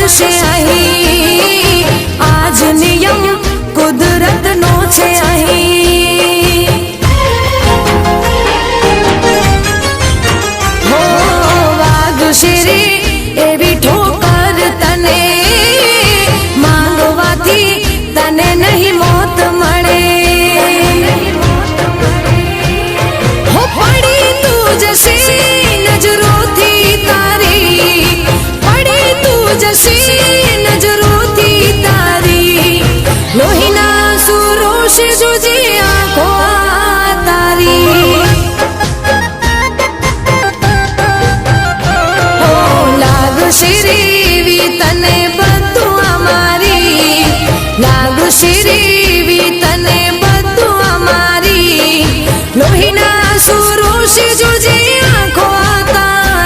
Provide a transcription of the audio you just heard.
છે અહીં, આજ નિયમ કુદરતનો છે અહીં. હો વાઘશેરી એવી ઠોકર તને માંગવાથી તને નહીં મોત મળે. હો પડી તું જશે નજરોથી તારી, પડી તું જશે નજરોથી તારી. લોહીના સુરો છે જોજે આંખો તારી. લાગશે રે